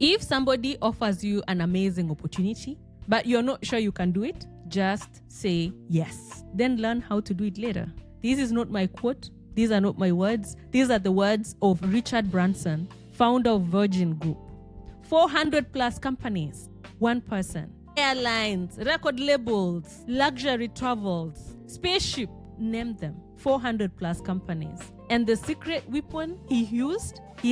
If somebody offers you an amazing opportunity, but you're not sure you can do it, just say yes. Then learn how to do it later. This is not my quote. These are not my words. These are the words of Richard Branson, founder of Virgin Group. 400 plus companies, one person. Airlines, record labels, luxury travels, spaceship, name them. 400 plus companies. And the secret weapon he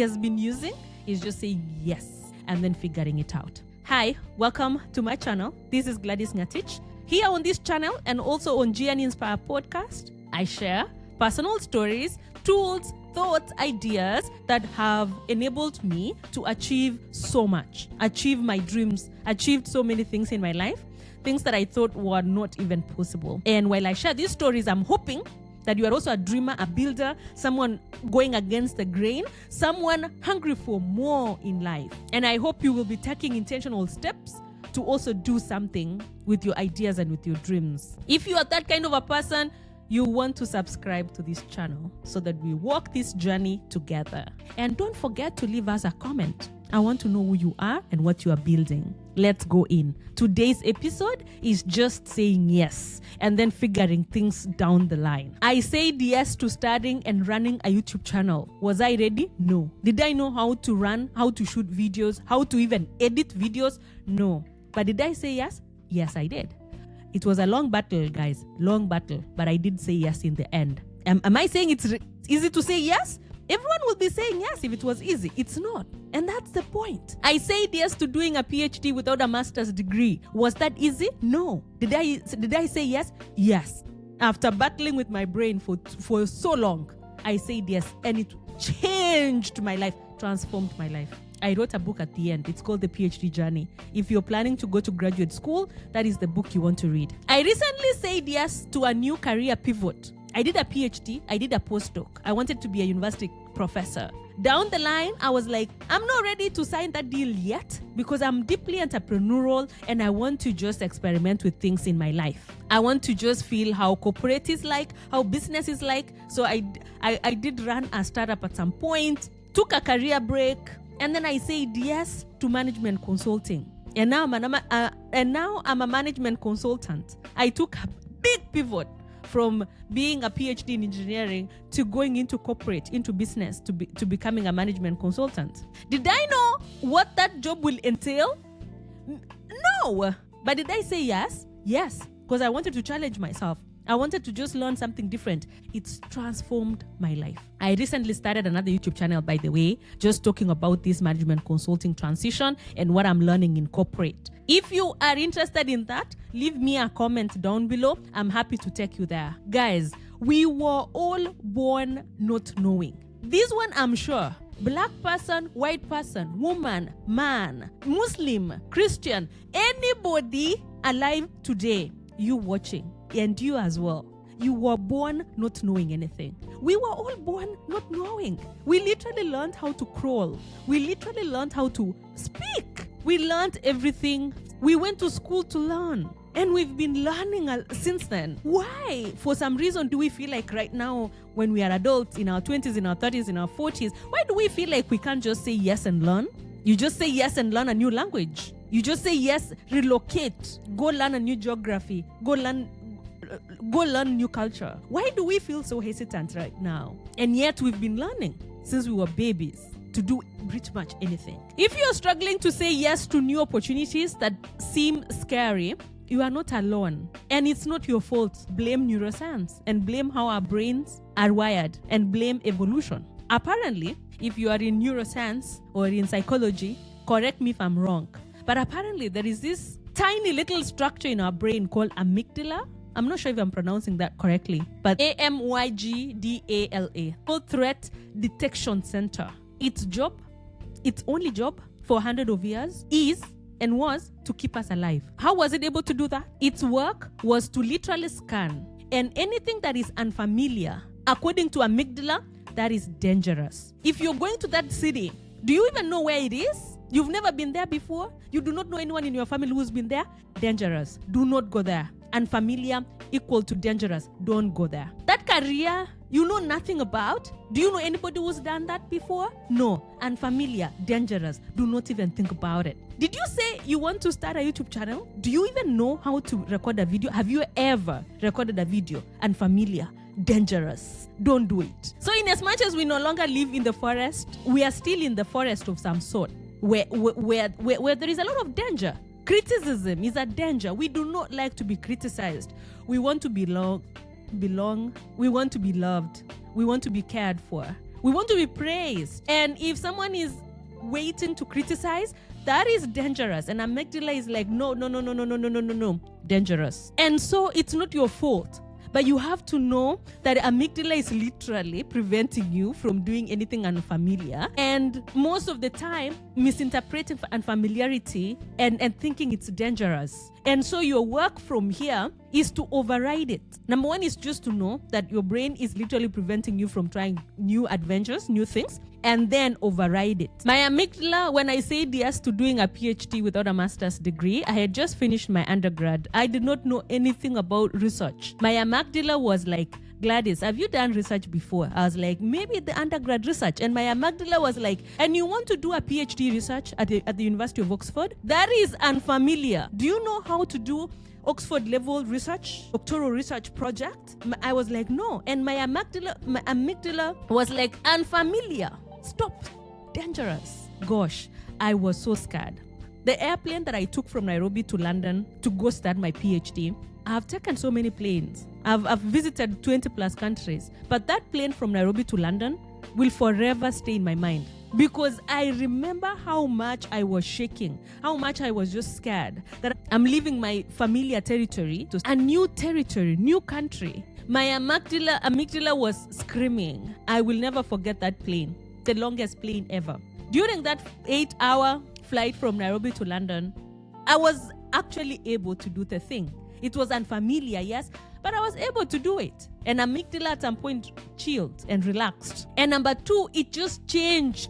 has been using, is just saying yes and then figuring it out. Hi, welcome to my channel. This is Gladys Ngatich. Here on this channel and also on G and Inspire podcast, I share personal stories, tools, thoughts, ideas that have enabled me to achieve so much, achieve my dreams, achieved so many things in my life, things that I thought were not even possible. And while I share these stories, I'm hoping that you are also a dreamer, a builder, someone going against the grain, someone hungry for more in life. And I hope you will be taking intentional steps to also do something with your ideas and with your dreams. If you are that kind of a person, you want to subscribe to this channel so that we walk this journey together. And don't forget to leave us a comment. I want to know who you are and what you are building. Let's go in. Today's episode is just saying yes and then figuring things down the line. I said yes to starting and running a YouTube channel. Was I ready? No. Did I know how to run, how to shoot videos, how to even edit videos? No. But did I say yes? Yes, I did. It was a long battle, guys. Long battle. But I did say yes in the end. Am I saying it's easy to say yes? Everyone would be saying yes if it was easy. It's not. And that's the point. I said yes to doing a PhD without a master's degree. Was that easy? No. Did I say yes? Yes. After battling with my brain for so long, I said yes. And it changed my life, transformed my life. I wrote a book at the end. It's called The PhD Journey. If you're planning to go to graduate school, that is the book you want to read. I recently said yes to a new career pivot. I did a PhD. I did a postdoc. I wanted to be a university professor. Down the line, I was like, I'm not ready to sign that deal yet because I'm deeply entrepreneurial and I want to just experiment with things in my life. I want to just feel how corporate is like, how business is like. So I did run a startup at some point, took a career break, and then I said yes to management consulting. And now I'm a management consultant. I took a big pivot from being a PhD in engineering to going into corporate, into business, to becoming a management consultant. Did I know what that job will entail? No. But did I say yes? Yes. Because I wanted to challenge myself. I wanted to just learn something different. It's transformed my life. I recently started another YouTube channel, by the way, just talking about this management consulting transition and what I'm learning in corporate. If you are interested in that, leave me a comment down below. I'm happy to take you there. Guys, we were all born not knowing. This one, I'm sure. Black person, white person, woman, man, Muslim, Christian, anybody alive today, you watching. And you as well. You were born not knowing anything. We were all born not knowing. We literally learned how to crawl. We literally learned how to speak. We learned everything. We went to school to learn. And we've been learning since then. Why? For some reason, do we feel like right now, when we are adults, in our 20s, in our 30s, in our 40s, why do we feel like we can't just say yes and learn? You just say yes and learn a new language. You just say yes, relocate, go learn a new geography, go learn new culture. Why do we feel so hesitant right now? And yet we've been learning since we were babies to do pretty much anything. If you're struggling to say yes to new opportunities that seem scary, you are not alone. And it's not your fault. Blame neuroscience and blame how our brains are wired and blame evolution. Apparently, if you are in neuroscience or in psychology, correct me if I'm wrong, but apparently there is this tiny little structure in our brain called amygdala. I'm not sure if I'm pronouncing that correctly, but AMYGDALA, called Threat Detection Center. Its only job for 100 of years is and was to keep us alive. How was it able to do that? Its work was to literally scan, and anything that is unfamiliar, according to amygdala, that is dangerous. If you're going to that city, do you even know where it is? You've never been there before? You do not know anyone in your family who's been there? Dangerous. Do not go there. unfamiliar equal to dangerous. Don't go there. That career you know nothing about. Do you know anybody who's done that before? No. Unfamiliar, dangerous. Do not even think about it. Did you say you want to start a YouTube channel? Do you even know how to record a video? Have you ever recorded a video? Unfamiliar, dangerous. Don't do it. So in as much as we no longer live in the forest, we are still in the forest of some sort where there is a lot of danger. Criticism is a danger. We do not like to be criticized. We want to belong. We want to be loved. We want to be cared for. We want to be praised. And if someone is waiting to criticize, that is dangerous. And amygdala is like, no, dangerous. And so it's not your fault. But you have to know that amygdala is literally preventing you from doing anything unfamiliar. And most of the time, misinterpreting unfamiliarity and thinking it's dangerous. And so your work from here is to override it. Number one is just to know that your brain is literally preventing you from trying new adventures, new things, and then override it. My amygdala, when I said yes to doing a PhD without a master's degree, I had just finished my undergrad. I did not know anything about research. My amygdala was like, Gladys, have you done research before? I was like, maybe the undergrad research. And my amygdala was like, and you want to do a PhD research at the University of Oxford? That is unfamiliar. Do you know how to do Oxford level research, doctoral research project? I was like, no. And my amygdala was like, unfamiliar. Stop. Dangerous. Gosh, I was so scared. The airplane that I took from Nairobi to London to go start my PhD, I've taken so many planes. I've visited 20 plus countries. But that plane from Nairobi to London will forever stay in my mind. Because I remember how much I was shaking, how much I was just scared that I'm leaving my familiar territory to a new territory, new country. My amygdala was screaming. I will never forget that plane, the longest plane ever. During that 8-hour flight from Nairobi to London, I was actually able to do the thing. It was unfamiliar, yes, but I was able to do it. And amygdala at some point chilled and relaxed. And number two, it just changed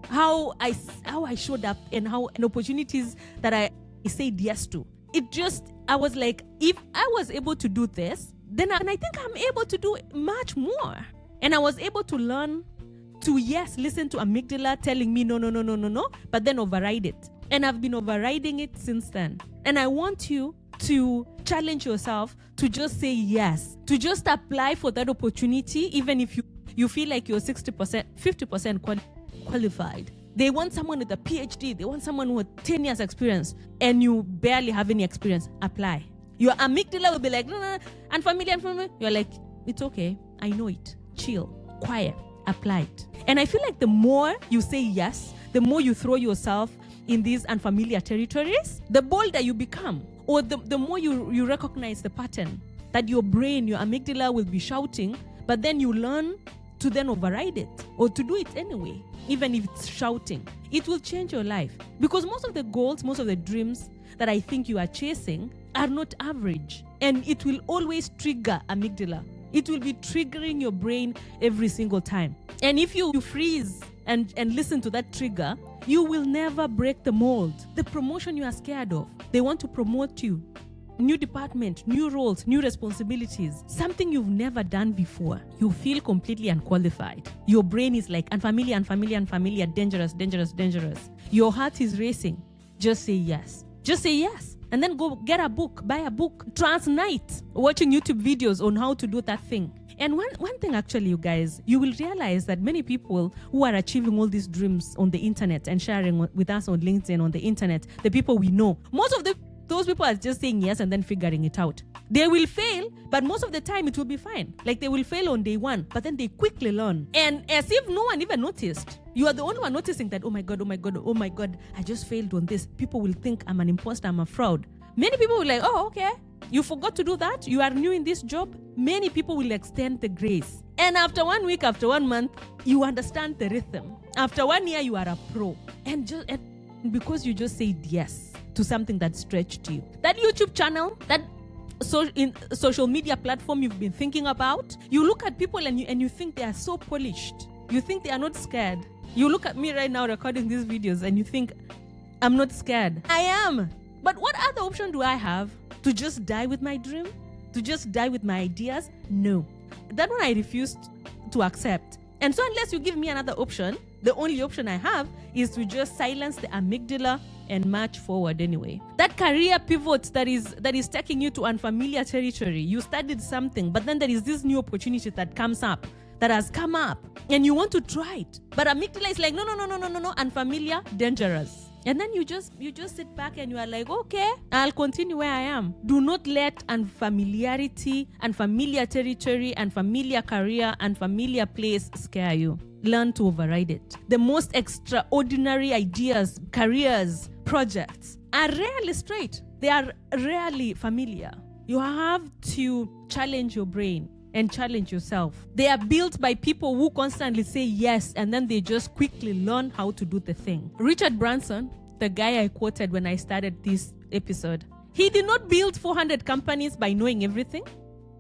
how I showed up and opportunities that I said yes to. I was like, if I was able to do this, then I think I'm able to do much more. And I was able to learn to, yes, listen to amygdala telling me no, but then override it. And I've been overriding it since then. And I want you to challenge yourself to just say yes, to just apply for that opportunity, even if you feel like you're 60%, 50% qualified. They want someone with a PhD. They want someone with 10 years experience, and you barely have any experience. Apply. Your amygdala will be like, no, unfamiliar. You're like, it's okay. I know it. Chill. Quiet. Apply it. And I feel like the more you say yes, the more you throw yourself in these unfamiliar territories, the bolder you become. Or the more you recognize the pattern that your brain, your amygdala will be shouting, but then you learn to then override it or to do it anyway, even if it's shouting. It will change your life. Because most of the goals, most of the dreams that I think you are chasing are not average. And it will always trigger amygdala. It will be triggering your brain every single time. And if you freeze and listen to that trigger, you will never break the mold. The promotion you are scared of, they want to promote you. New department, new roles, new responsibilities, something you've never done before. You feel completely unqualified. Your brain is like unfamiliar, dangerous. Your heart is racing. Just say yes. Just say yes. And then go get a book, buy a book. Transnight watching YouTube videos on how to do that thing. And one thing actually, you guys, you will realize that many people who are achieving all these dreams on the internet and sharing with us on LinkedIn, on the internet, the people we know, most of those people are just saying yes and then figuring it out. They will fail, but most of the time it will be fine. Like they will fail on day one, but then they quickly learn. And as if no one even noticed. You are the only one noticing that, oh my God, I just failed on this. People will think I'm an imposter, I'm a fraud. Many people will like, oh, okay. You forgot to do that? You are new in this job? Many people will extend the grace. And after 1 week, after 1 month, you understand the rhythm. After 1 year, you are a pro. And because you just said yes to something that stretched you. That YouTube channel, that social media platform you've been thinking about, you look at people and you think they are so polished. You think they are not scared. You look at me right now recording these videos and you think, I'm not scared. I am. But what other option do I have To just die with my dream? To just die with my ideas? No. That one I refused to accept. And so unless you give me another option, the only option I have is to just silence the amygdala and march forward anyway. That career pivot that is taking you to unfamiliar territory. You studied something, but then there is this new opportunity that has come up, and you want to try it. But amygdala is like, no, unfamiliar, dangerous. And then you just sit back and you are like, okay, I'll continue where I am. Do not let unfamiliarity, unfamiliar territory, unfamiliar career, unfamiliar place scare you. Learn to override it. The most extraordinary ideas, careers, projects are rarely straight. They are rarely familiar. You have to challenge your brain and challenge yourself. They are built by people who constantly say yes, and then they just quickly learn how to do the thing. Richard Branson, the guy I quoted when I started this episode, he did not build 400 companies by knowing everything.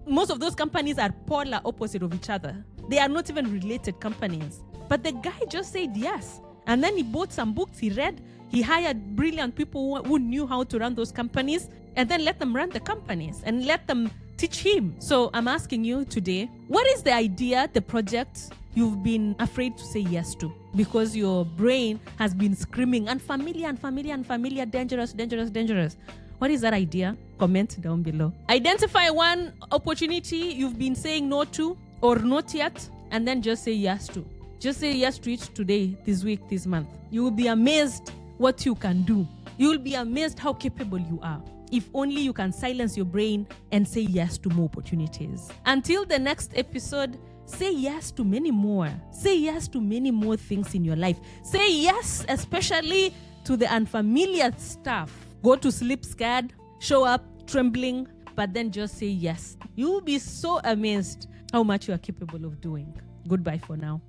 Most of those companies are polar opposite of each other. They are not even related companies. But the guy just said yes. And then he bought some books, he read, he hired brilliant people who knew how to run those companies, and then let them run the companies and let them teach him. So I'm asking you today, what is the idea, the project you've been afraid to say yes to because your brain has been screaming, unfamiliar, dangerous. What is that idea? Comment down below. Identify one opportunity you've been saying no to or not yet, and then just say yes to. Just say yes to it today, this week, this month. You will be amazed what you can do. You will be amazed how capable you are. If only you can silence your brain and say yes to more opportunities. Until the next episode, say yes to many more. Say yes to many more things in your life. Say yes, especially to the unfamiliar stuff. Go to sleep scared, show up trembling, but then just say yes. You will be so amazed how much you are capable of doing. Goodbye for now.